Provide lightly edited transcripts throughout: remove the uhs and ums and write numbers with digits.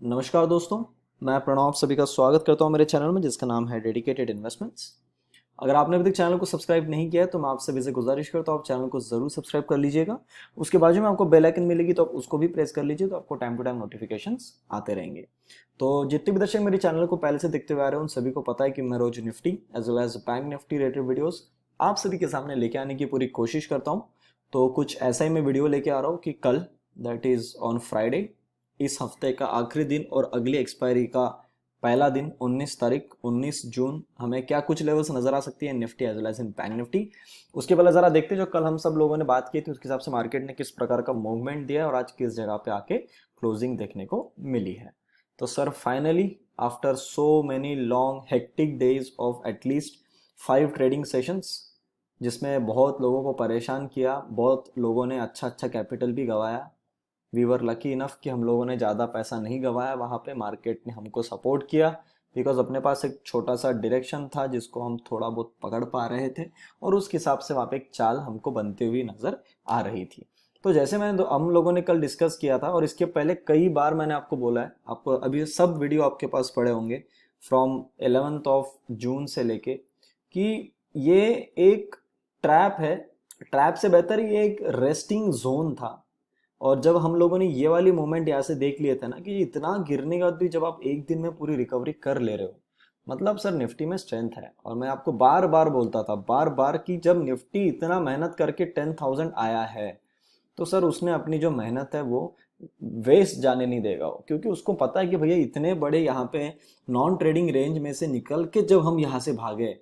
नमस्कार दोस्तों, मैं प्रणव आप सभी का स्वागत करता हूं मेरे चैनल में जिसका नाम है डेडिकेटेड इन्वेस्टमेंट्स। अगर आपने अभी तक चैनल को सब्सक्राइब नहीं किया है तो मैं आप सभी से गुजारिश करता हूं आप चैनल को जरूर सब्सक्राइब कर लीजिएगा। उसके बाजू में आपको बेल आइकन मिलेगी तो आप उसको भी प्रेस कर लीजिए, तो आपको टाइम टू टाइम नोटिफिकेशंस आते रहेंगे। तो जितने भी दर्शक मेरे चैनल को पहले से देखते हुए आ रहे हैं उन सभी को पता है कि मैं रोज Nifty as well as bank Nifty related videos आप सभी के सामने लेके आने की पूरी कोशिश करता हूँ। तो कुछ ऐसा ही मैं वीडियो लेके आ रहा हूँ कि कल, दैट इज ऑन फ्राइडे, इस हफ्ते का आखिरी दिन और अगली एक्सपायरी का पहला दिन 19 तारीख 19 जून हमें क्या कुछ लेवल्स नजर आ सकती है Nifty as well as in Bank Nifty. उसके पहले जरा देखते हैं जो कल हम सब लोगों ने बात की थी उसके हिसाब से मार्केट ने किस प्रकार का मूवमेंट दिया और आज किस जगह पे आके क्लोजिंग देखने को मिली है। तो sir finally after so many long hectic days of at least 5 trading sessions जिसमें बहुत लोगों को परेशान किया, बहुत लोगों ने अच्छा अच्छा कैपिटल भी गंवाया। वी वर लकी इनफ कि हम लोगों ने ज़्यादा पैसा नहीं गंवाया, वहाँ पे मार्केट ने हमको सपोर्ट किया बिकॉज अपने पास एक छोटा सा डायरेक्शन था जिसको हम थोड़ा बहुत पकड़ पा रहे थे और उस हिसाब से वहाँ पे एक चाल हमको बनती हुई नज़र आ रही थी। तो जैसे मैंने हम लोगों ने कल डिस्कस किया था और इसके पहले कई बार मैंने आपको बोला है, आपको अभी सब वीडियो आपके पास पड़े होंगे फ्रॉम 11th ऑफ जून से लेके, कि ये एक ट्रैप है। ट्रैप से बेहतर ये एक रेस्टिंग जोन था। और जब हम लोगों ने ये वाली मोमेंट यहाँ से देख लिए थे ना कि इतना गिरने के बाद भी जब आप एक दिन में पूरी रिकवरी कर ले रहे हो, मतलब सर निफ्टी में स्ट्रेंथ है। और मैं आपको बार बार बोलता था, बार बार, कि जब निफ्टी इतना मेहनत करके 10,000 आया है तो सर उसने अपनी जो मेहनत है वो वेस्ट जाने नहीं देगा वो, क्योंकि उसको पता है कि भैया इतने बड़े यहाँ पे नॉन ट्रेडिंग रेंज में से निकल के जब हम यहाँ से भागे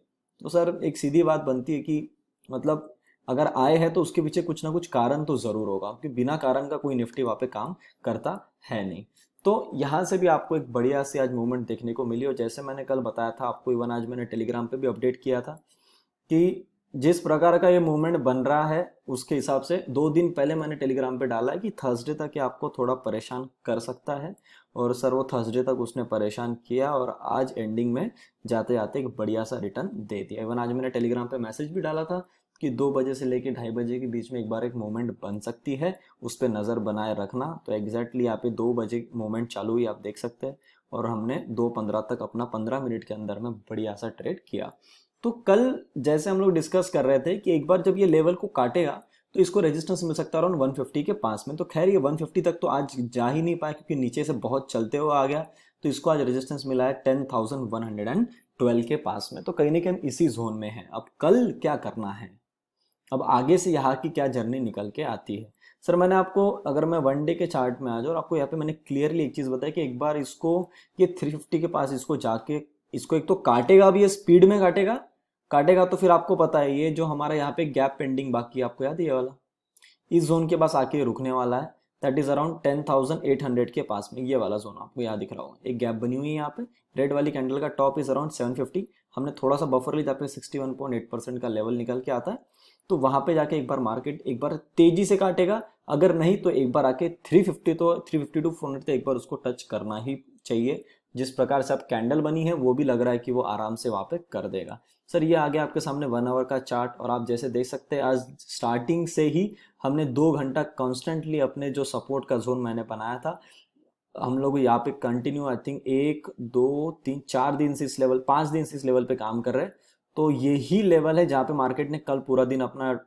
तो सर एक सीधी बात बनती है कि मतलब अगर आए हैं तो उसके पीछे कुछ ना कुछ कारण तो जरूर होगा, क्योंकि बिना कारण का कोई निफ्टी वहां पे काम करता है नहीं। तो यहाँ से भी आपको एक बढ़िया सी आज मूवमेंट देखने को मिली और जैसे मैंने कल बताया था आपको, इवन आज मैंने टेलीग्राम पे भी अपडेट किया था कि जिस प्रकार का ये मूवमेंट बन रहा है उसके हिसाब से 2 दिन पहले मैंने टेलीग्राम पे डाला है कि थर्सडे तक ये आपको थोड़ा परेशान कर सकता है। और सर वो थर्सडे तक उसने परेशान किया और आज एंडिंग में जाते जाते एक बढ़िया सा रिटर्न दे दिया। इवन आज मैंने टेलीग्राम पे मैसेज भी डाला था कि 2 बजे से लेकर 2:30 के बीच में एक बार एक मूवमेंट बन सकती है, उस पर नज़र बनाए रखना। तो एग्जैक्टली यहाँ पे 2 बजे मूवमेंट चालू हुई, आप देख सकते हैं। और हमने 2:15 तक अपना 15 मिनट के अंदर में बढ़िया सा ट्रेड किया। तो कल जैसे हम लोग डिस्कस कर रहे थे कि एक बार जब ये लेवल को काटेगा तो इसको रेजिस्टेंस मिल सकता है अराउंड 150 के पास में। तो खैर ये 150 तक तो आज जा ही नहीं पाया क्योंकि नीचे से बहुत चलते हुए आ गया। तो इसको आज रेजिस्टेंस मिला है 10,112 के पास में। तो कहीं ना कहीं इसी जोन में है। अब कल क्या करना है, अब आगे से यहाँ की क्या जर्नी निकल के आती है। सर मैंने आपको, अगर मैं वन डे के चार्ट में आ जाऊँ और आपको यहाँ पे मैंने क्लियरली एक चीज़ बताई कि एक बार इसको ये 350 के पास इसको जाके इसको एक तो काटेगा भी, ये स्पीड में काटेगा। काटेगा तो फिर आपको पता है ये जो हमारा यहाँ पे गैप पेंडिंग बाकी है, आपको याद है ये वाला, इस जोन के पास आके रुकने वाला है। दैट इज अराउंड 10,800 के पास में। ये वाला जोन आपको यहाँ दिख रहा होगा, एक गैप बनी हुई है यहाँ पे। रेड वाली कैंडल का टॉप इज अराउंड 750। हमने थोड़ा सा बफर ली जहाँ पे 61.8% का लेवल निकल के आता है। तो वहां पे जाके एक बार मार्केट एक बार तेजी से काटेगा, अगर नहीं तो एक बार आके 350, तो 350 टू 400 तो एक बार उसको टच करना ही चाहिए। जिस प्रकार से अब कैंडल बनी है वो भी लग रहा है कि वो आराम से वहां पे कर देगा। सर ये आ गया आपके सामने 1 आवर का चार्ट और आप जैसे देख सकते हैं आज स्टार्टिंग से ही हमने 2 घंटा कॉन्स्टेंटली अपने जो सपोर्ट का जोन मैंने बनाया था, हम लोग यहाँ पे कंटिन्यू आई थिंक 1 2 3 4 दिन से इस लेवल, 5 दिन से इस लेवल पे काम कर रहे हैं। तो यही लेवल है जहाँ पे मार्केट ने कल पूरा दिन अपना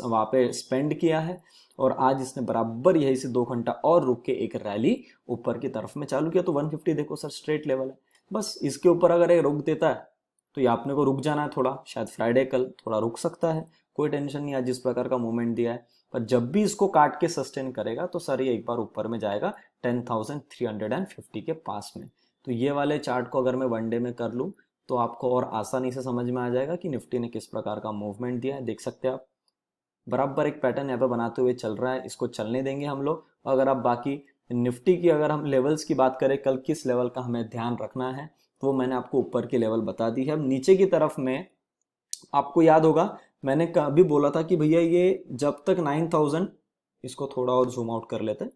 वहाँ पे स्पेंड किया है और आज इसने बराबर यही से 2 घंटा और रुक के एक रैली ऊपर की तरफ में चालू किया। तो 150 देखो सर स्ट्रेट लेवल है, बस इसके ऊपर अगर ये रुक देता है तो ये आपने को रुक जाना है थोड़ा, शायद फ्राइडे कल थोड़ा रुक सकता है, कोई टेंशन नहीं है जिस प्रकार का मूवमेंट दिया है। पर जब भी इसको काट के सस्टेन करेगा तो सर ये एक बार ऊपर में जाएगा 10,350 के पास में। तो ये वाले चार्ट को अगर मैं वन डे में कर लूँ तो आपको और आसानी से समझ में आ जाएगा कि निफ्टी ने किस प्रकार का मूवमेंट दिया है। देख सकते हैं आप बराबर एक पैटर्न यहाँ पे बनाते हुए चल रहा है, इसको चलने देंगे हम लोग। अगर आप बाकी निफ्टी की अगर हम लेवल्स की बात करें कल किस लेवल का हमें ध्यान रखना है तो वो मैंने आपको ऊपर की लेवल बता दी है। अब नीचे की तरफ में आपको याद होगा मैंने कभी बोला था कि भैया ये जब तक 9,000, इसको थोड़ा और जूम आउट कर लेते हैं,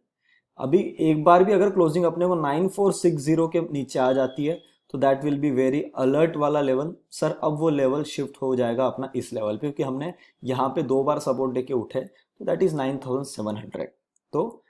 अभी एक बार भी अगर क्लोजिंग अपने को 9,460 के नीचे आ जाती है तो that will be very alert वाला लेवल। सर अब वो लेवल शिफ्ट हो जाएगा अपना इस लेवल पे, क्योंकि हमने यहाँ पे 2 बार सपोर्ट लेके उठे तो दैट इज 9,700। तो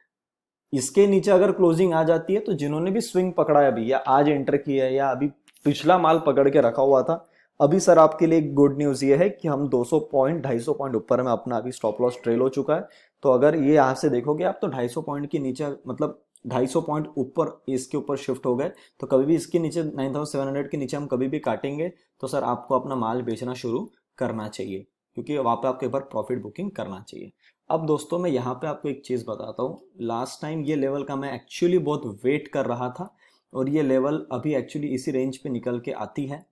इसके नीचे अगर क्लोजिंग आ जाती है तो जिन्होंने भी स्विंग पकड़ा है अभी, या आज एंटर किया है, या अभी पिछला माल पकड़ के रखा हुआ था, अभी सर आपके लिए एक गुड न्यूज ये है कि हम 200 पॉइंट 250 पॉइंट ऊपर में अपना अभी स्टॉप लॉस ट्रेल हो चुका है। तो अगर ये यहाँ से देखोगे आप तो 250 पॉइंट के नीचे, मतलब 250 पॉइंट ऊपर इसके ऊपर शिफ्ट हो गए, तो कभी भी इसके नीचे 9700 के नीचे हम कभी भी काटेंगे तो सर आपको अपना माल बेचना शुरू करना चाहिए, क्योंकि वहाँ पे आपको एक बार प्रॉफिट बुकिंग करना चाहिए। अब दोस्तों मैं यहाँ पे आपको एक चीज़ बताता हूँ, लास्ट टाइम ये लेवल का मैं एक्चुअली बहुत वेट कर रहा था, और ये लेवल अभी एक्चुअली इसी रेंज पे निकल के आती है।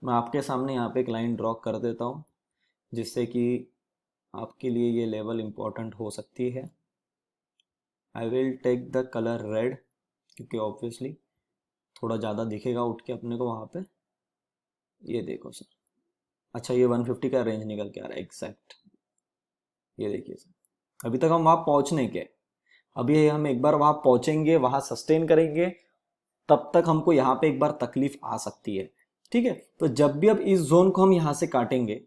मैं आपके सामने यहाँ पे एक लाइन ड्रॉ कर देता हूँ, जिससे कि आपके लिए ये लेवल इम्पोर्टेंट हो सकती है। I will take the colour red, क्योंकि ऑब्वियसली थोड़ा ज़्यादा दिखेगा उठ के अपने को वहाँ पे। ये देखो सर, अच्छा ये 150 का रेंज निकल के आ रहा है एग्जैक्ट, ये देखिए सर। अभी तक हम वहाँ पहुँच नहीं गए, अभी हम एक बार वहाँ पहुँचेंगे, वहाँ सस्टेन करेंगे, तब तक हमको यहाँ पे एक बार तकलीफ आ सकती है। ठीक है, तो जब भी अब इस जोन को हम यहाँ से काटेंगे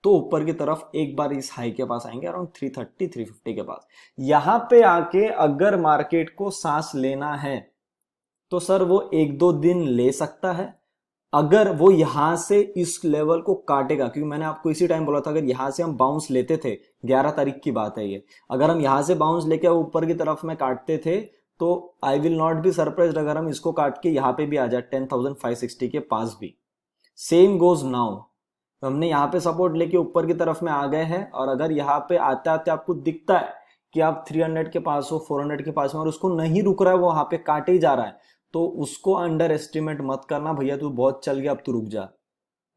तो ऊपर की तरफ एक बार इस हाई के पास आएंगे अराउंड 330 350 के पास। यहाँ पे आके अगर मार्केट को सांस लेना है तो सर वो एक दो दिन ले सकता है, अगर वो यहां से इस लेवल को काटेगा, क्योंकि मैंने आपको इसी टाइम बोला था अगर यहां से हम बाउंस लेते थे, 11 तारीख की बात है ये, अगर हम यहां से बाउंस लेके ऊपर की तरफ में काटते थे तो I will not be surprised अगर हम इसको काट के यहाँ पे भी आ जाए 10,560 के पास भी। सेम गोज नाउ, हमने यहाँ पे सपोर्ट लेके ऊपर की तरफ में आ गए हैं, और अगर यहाँ पे आते आते आपको दिखता है कि आप 300 के पास हो, 400 के पास में, और उसको नहीं रुक रहा है, वो वहां पे काटे ही जा रहा है, तो उसको अंडर एस्टिमेट मत करना, भैया तू बहुत चल गया अब तू रुक जा।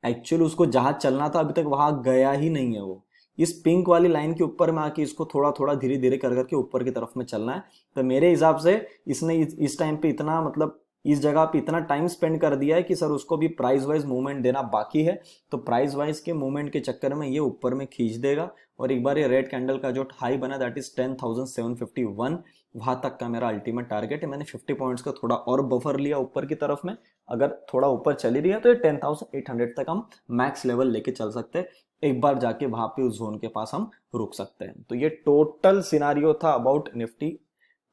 एक्चुअली उसको जहां चलना था अभी तक वहां गया ही नहीं है वो। इस पिंक वाली लाइन के ऊपर में आके इसको थोड़ा थोड़ा धीरे धीरे कर करके ऊपर की तरफ में चलना है। तो मेरे हिसाब से इसने इस टाइम पे इतना, मतलब इस जगह पे इतना टाइम स्पेंड कर दिया है कि सर उसको भी प्राइस वाइज मूवमेंट देना बाकी है। तो प्राइस वाइज के मूवमेंट के चक्कर में ये ऊपर में खींच देगा, और एक बार ये रेड कैंडल का जो हाई बना दैट इज 10,751, वहां तक का मेरा अल्टीमेट टारगेट है। मैंने 50 पॉइंट्स का थोड़ा और बफर लिया ऊपर की तरफ में, अगर थोड़ा ऊपर चली रही है तो ये 10,800 तक हम मैक्स लेवल लेके चल सकते हैं, एक बार जाके वहां पे उस जोन के पास हम रुक सकते हैं। तो ये टोटल सिनारियो था अबाउट निफ्टी।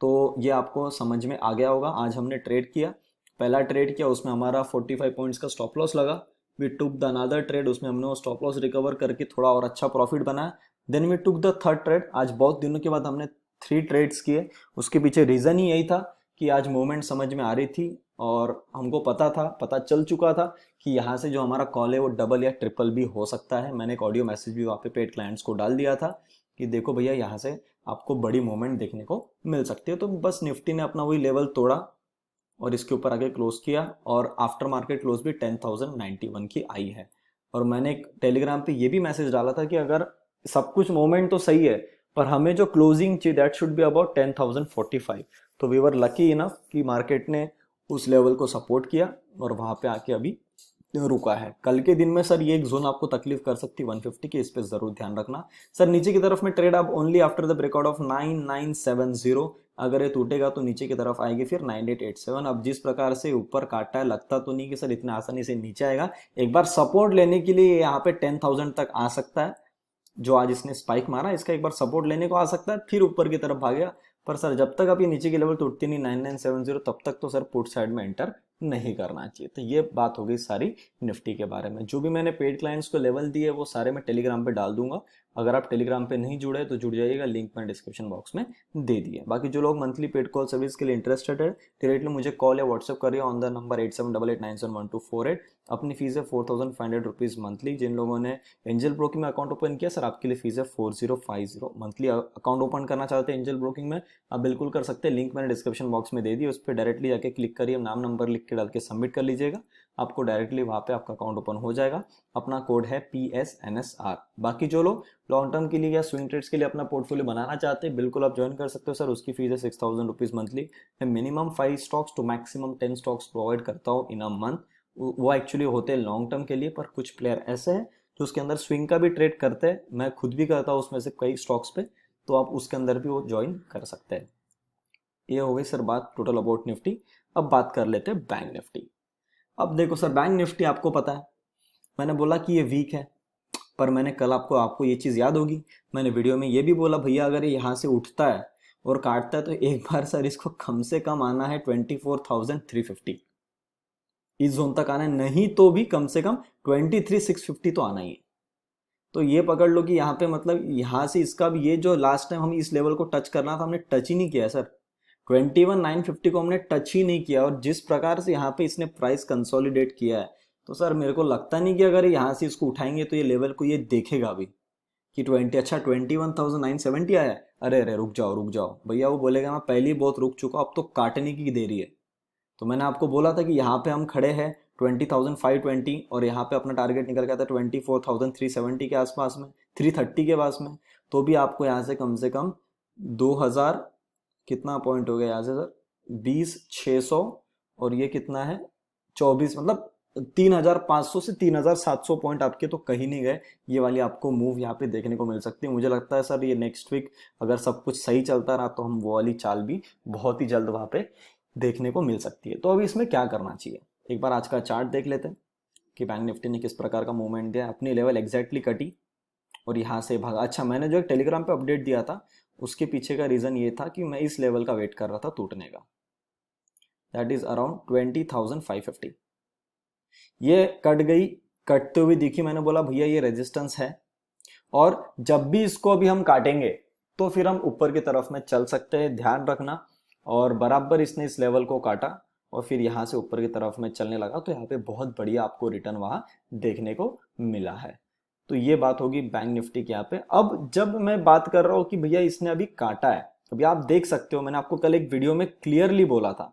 तो ये आपको समझ में आ गया होगा। आज हमने ट्रेड किया, पहला ट्रेड किया, उसमें हमारा 45 पॉइंट्स का स्टॉप लॉस लगा। We took the another trade, उसमें हमने वो स्टॉप लॉस रिकवर करके थोड़ा और अच्छा प्रॉफिट बनाया। Then we took the third trade. आज बहुत दिनों के बाद हमने 3 ट्रेड्स किए। उसके पीछे रीजन ही यही था कि आज मूवमेंट समझ में आ रही थी, और हमको पता था, पता चल चुका था कि यहाँ से जो हमारा कॉल है वो डबल या ट्रिपल भी हो सकता है। मैंने एक ऑडियो मैसेज भी वहाँ पे पेड क्लाइंट्स को डाल दिया था कि देखो भैया यहाँ से आपको बड़ी मूवमेंट देखने को मिल सकती है। तो बस निफ्टी ने अपना वही लेवल तोड़ा और इसके ऊपर आगे क्लोज किया, और आफ्टर मार्केट क्लोज भी 10,091 की आई है। और मैंने एक टेलीग्राम पे ये भी मैसेज डाला था कि अगर सब कुछ मोमेंट तो सही है, पर हमें जो क्लोजिंग चाहिए दैट शुड बी अबाउट 10,045। तो वी वर लकी इनफ कि मार्केट ने उस लेवल को सपोर्ट किया और वहां पे आके अभी रुका है। कल के दिन में सर ये एक जोन आपको तकलीफ कर सकती है 150 की, इस पे जरूर ध्यान रखना। सर नीचे की तरफ में ट्रेड आप only after the breakout of 9970, अगर ये टूटेगा तो नीचे की तरफ आएगी फिर 9887। अब जिस प्रकार से ऊपर काटा है, लगता तो नहीं कि सर इतना आसानी से नीचे आएगा। एक बार सपोर्ट लेने के लिए यहाँ पे 10,000 तक आ सकता है, जो आज इसने स्पाइक मारा, इसका एक बार सपोर्ट लेने को आ सकता है, फिर ऊपर की तरफ भागेगा। पर सर जब तक अभी नीचे की लेवल टूटती नहीं 9970, तब तक तो सर पुट साइड में एंटर नहीं करना चाहिए। तो ये बात हो गई सारी निफ्टी के बारे में। जो भी मैंने पेड क्लाइंट्स को लेवल दिए वो सारे मैं टेलीग्राम पे डाल दूंगा। अगर आप टेलीग्राम पे नहीं जुड़े तो जुड़ जाइएगा, लिंक मैंने डिस्क्रिप्शन बॉक्स में दे दिए। बाकी जो लोग मंथली पेड कॉल सर्विस के लिए इंटरेस्टेड है, डायरेक्टली मुझे कॉल या व्हाट्सएप करिए ऑन द नंबर 8788971248। अपनी फीस है 4,500 रुपीज़ मंथली। जिन लोगों ने एंजल ब्रोकिंग में अकाउंट ओपन किया सर, आपके लिए फीस है 4050। मंथली अकाउंट ओपन करना चाहते हैं एंजल ब्रोकिंग में, आप बिल्कुल कर सकते हैं। लिंक मैंने डिस्क्रिप्शन बॉक्स में दे दी, उस पर डायरेक्टली जाके क्लिक करिए, नाम नंबर लिख के डाल के सबमिट कर लीजिएगा, आपको डायरेक्टली वहाँ पे आपका अकाउंट ओपन हो जाएगा। अपना कोड है PSNSR। बाकी जो लोग लॉन्ग टर्म के लिए या स्विंग ट्रेड्स के लिए अपना पोर्टफोलियो बनाना चाहते हैं, बिल्कुल आप ज्वाइन कर सकते हो सर। उसकी फीस है 6,000 रुपीज़ मंथली। मैं minimum 5 stocks to maximum 10 stocks provide करता हूँ इन अ मंथ। वो एक्चुअली होते हैं लॉन्ग टर्म के लिए, पर कुछ प्लेयर ऐसे हैं जो उसके अंदर स्विंग का भी ट्रेड करते हैं। मैं खुद भी करता हूँ उसमें से कई स्टॉक्स पे, तो आप उसके अंदर भी वो ज्वाइन कर सकते हैं। ये हो गई सर बात टोटल अबाउट निफ्टी। अब बात कर लेते हैं बैंक निफ्टी। अब देखो सर, बैंक निफ्टी आपको पता है मैंने बोला कि ये वीक है, पर मैंने कल आपको ये चीज़ याद होगी, मैंने वीडियो में ये भी बोला भैया अगर ये यहाँ से उठता है और काटता है तो एक बार सर इसको कम से कम आना है 24,350, इस जोन तक आना है, नहीं तो भी कम से कम 23,650 तो आना ही है। तो ये पकड़ लो कि यहाँ पे मतलब यहाँ से इसका भी, ये जो लास्ट टाइम हम इस लेवल को टच करना था हमने टच ही नहीं किया सर, 21,950 को हमने टच ही नहीं किया। और जिस प्रकार से यहाँ पे इसने प्राइस कंसोलिडेट किया है, तो सर मेरे को लगता नहीं कि अगर यहाँ से इसको उठाएंगे तो ये लेवल को ये देखेगा भी कि 21,970 आया है। अरे अरे रुक जाओ भैया, वो बोलेगा मैं पहले ही बहुत रुक चुका, अब तो काटने की देरी है। तो मैंने आपको बोला था कि यहाँ पे हम खड़े हैं 20,520 और यहाँ पे अपना टारगेट निकल गया था 24,370 के आसपास में, 330 के पास में। तो भी आपको यहाँ से कम 2000 कितना पॉइंट हो गया यहाँ से सर, 20,600 और ये कितना है 24, मतलब 3,500 से 3,700 पॉइंट आपके तो कहीं नहीं गए। ये वाली आपको मूव यहाँ पे देखने को मिल सकती है। मुझे लगता है सर ये नेक्स्ट वीक अगर सब कुछ सही चलता रहा तो हम वो वाली चाल भी बहुत ही जल्द वहाँ पे देखने को मिल सकती है। तो अभी इसमें क्या करना चाहिए, एक बार आज का चार्ट देख लेते हैं कि बैंक निफ्टी ने किस प्रकार का मूवमेंट दिया। अपनी लेवल एग्जैक्टली कटी और यहाँ से भागा। अच्छा, मैंने जो एक टेलीग्राम पे अपडेट दिया था उसके पीछे का रीज़न ये था कि मैं इस लेवल का वेट कर रहा था टूटने का, दैट इज अराउंड 20,550। ये कट गई, कटते हुए दिखी, मैंने बोला भैया ये रेजिस्टेंस है और जब भी इसको अभी हम काटेंगे तो फिर हम ऊपर की तरफ में चल सकते हैं, ध्यान रखना। और बराबर इसने इस लेवल को काटा और फिर यहाँ से ऊपर की तरफ में चलने लगा, तो यहाँ पे बहुत बढ़िया आपको रिटर्न वहां देखने को मिला है। तो ये बात होगी बैंक निफ्टी की यहाँ पे। अब जब मैं बात कर रहा हूँ कि भैया इसने अभी काटा है, अभी आप देख सकते हो मैंने आपको कल एक वीडियो में क्लियरली बोला था,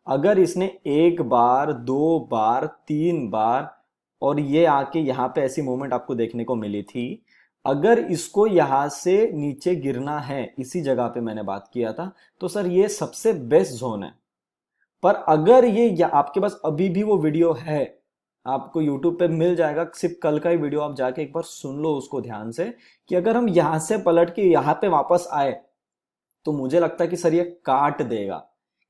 अगर इसने एक बार, दो बार, तीन बार और ये आके यहाँ पे ऐसी मूवमेंट आपको देखने को मिली थी, अगर इसको यहां से नीचे गिरना है, इसी जगह पे मैंने बात किया था, तो सर ये सबसे बेस्ट जोन है। पर अगर ये आपके पास अभी भी वो वीडियो है, आपको YouTube पे मिल जाएगा, सिर्फ कल का ही वीडियो, आप जाके एक बार सुन लो उसको ध्यान से, कि अगर हम यहां से पलट के यहां पे वापस आए तो मुझे लगता है कि सर ये काट देगा।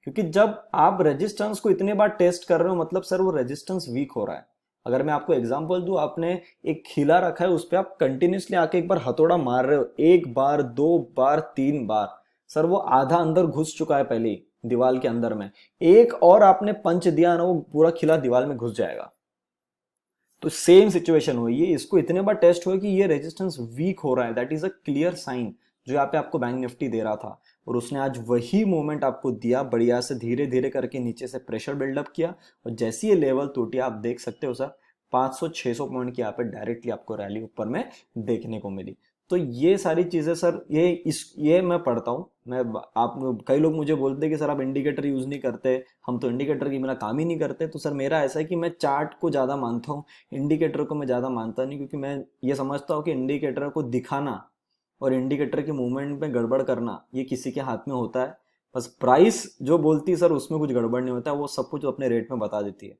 क्योंकि जब आप रेजिस्टेंस को इतने बार टेस्ट कर रहे हो, मतलब सर वो रेजिस्टेंस वीक हो रहा है। अगर मैं आपको एग्जांपल दूं, आपने एक खिला रखा है, उस पर आप कंटिन्यूसली आके एक बार हथौड़ा मार रहे हो, एक बार, दो बार, तीन बार, सर वो आधा अंदर घुस चुका है पहले ही दीवार के अंदर में, एक और आपने पंच दिया ना, वो पूरा खिला दीवार में घुस जाएगा। तो सेम सिचुएशन हुई है, इसको इतने बार टेस्ट हुआ कि ये रेजिस्टेंस वीक हो रहा है, that is a clear sign जो यहाँ पे आपको बैंक निफ्टी दे रहा था। और उसने आज वही मोमेंट आपको दिया, बढ़िया से धीरे धीरे करके नीचे से प्रेशर बिल्डअप किया और जैसी ये लेवल टूटी, आप देख सकते हो सर 500-600 पॉइंट की यहाँ पे डायरेक्टली आपको रैली ऊपर में देखने को मिली। तो ये सारी चीजें सर, ये मैं पढ़ता हूँ, मैं आप कई लोग मुझे बोलते हैं कि सर आप इंडिकेटर यूज नहीं करते, हम तो इंडिकेटर की मेरा काम ही नहीं करते। तो सर मेरा ऐसा है कि मैं चार्ट को ज्यादा मानता हूँ, इंडिकेटर को मैं ज्यादा मानता नहीं, क्योंकि मैं ये समझता हूँ कि इंडिकेटर को दिखाना और इंडिकेटर के मूवमेंट में गड़बड़ करना ये किसी के हाथ में होता है। बस प्राइस जो बोलती है सर उसमें कुछ गड़बड़ नहीं होता है, वो सब कुछ अपने रेट में बता देती है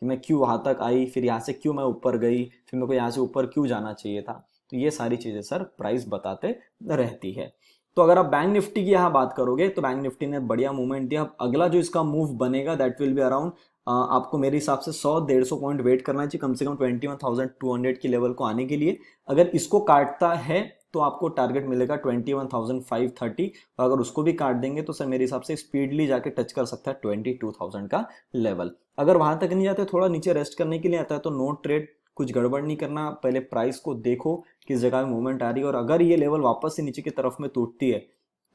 कि मैं क्यों वहां तक आई, फिर यहाँ से क्यों मैं ऊपर गई, फिर मेरे को यहाँ से ऊपर क्यों जाना चाहिए था। तो ये सारी चीजें सर प्राइस बताते रहती है। तो अगर आप बैंक निफ्टी की यहाँ बात करोगे तो बैंक निफ्टी ने बढ़िया मूवमेंट दिया। अगला जो इसका मूव बनेगा दैट विल बी अराउंड, आपको मेरे हिसाब से 100-150 पॉइंट वेट करना चाहिए कम से कम 21,200 की लेवल को आने के लिए। अगर इसको काटता है तो आपको टारगेट मिलेगा 21,530 और अगर उसको भी काट देंगे तो सर मेरे हिसाब से स्पीडली जाके टच कर सकता है 22,000 का लेवल। अगर वहां तक नहीं जाते, थोड़ा नीचे रेस्ट करने के लिए आता है, तो नो ट्रेड, कुछ गड़बड़ नहीं करना, पहले प्राइस को देखो किस जगह में मूवमेंट आ रही है और अगर ये लेवल वापस से नीचे की तरफ में टूटती है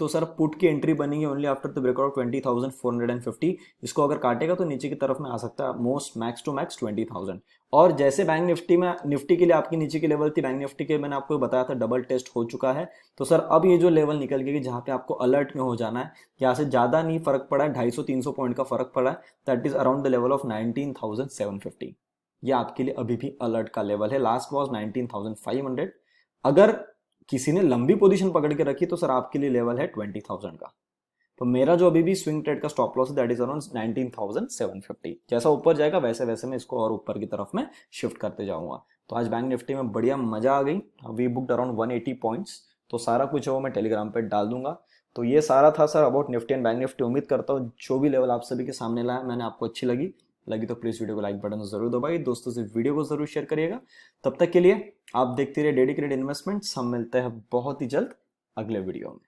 तो सर पुट की एंट्री बनेगी ओनली आफ्टर द ब्रेकआउट 20,450। इसको अगर काटेगा तो नीचे की तरफ में आ सकता है मोस्ट मैक्स टू मैक्स 20,000। और जैसे बैंक निफ्टी में, निफ्टी के लिए आपकी नीचे की लेवल थी, बैंक निफ्टी के मैंने आपको बताया था डबल टेस्ट हो चुका है। तो सर अब ये जो लेवल निकल गई जहां पे आपको अलर्ट में हो जाना है, यहाँ से ज्यादा नहीं फर्क पड़ा है, 250-300 पॉइंट का फर्क पड़ा है, that is around the level of 19,750। ये आपके लिए अभी भी अलर्ट का लेवल है। Last was 19,500। अगर किसी ने लंबी पोजीशन पकड़ के रखी तो सर आपके लिए लेवल है 20,000 का। तो मेरा जो अभी भी स्विंग ट्रेड का स्टॉप लॉस है दैट इज अराउंड 19,750। जैसा ऊपर जाएगा वैसे वैसे मैं इसको और ऊपर की तरफ में शिफ्ट करते जाऊंगा। तो आज बैंक निफ्टी में बढ़िया मजा आ गई, वी बुक्ड अराउंड 180 पॉइंट्स। तो सारा कुछ है वो मैं टेलीग्राम पे डाल दूंगा। तो ये सारा था sir about Nifty and bank Nifty. उम्मीद करता हूँ जो भी लेवल आप सभी के सामने लाया मैंने आपको अच्छी लगी तो प्लीज वीडियो को लाइक बटन जरूर दबाइए, दोस्तों से वीडियो को जरूर शेयर करिएगा। तब तक के लिए आप देखते रहिए डेडिकेटेड इन्वेस्टमेंट्स। हम मिलते हैं बहुत ही जल्द अगले वीडियो में।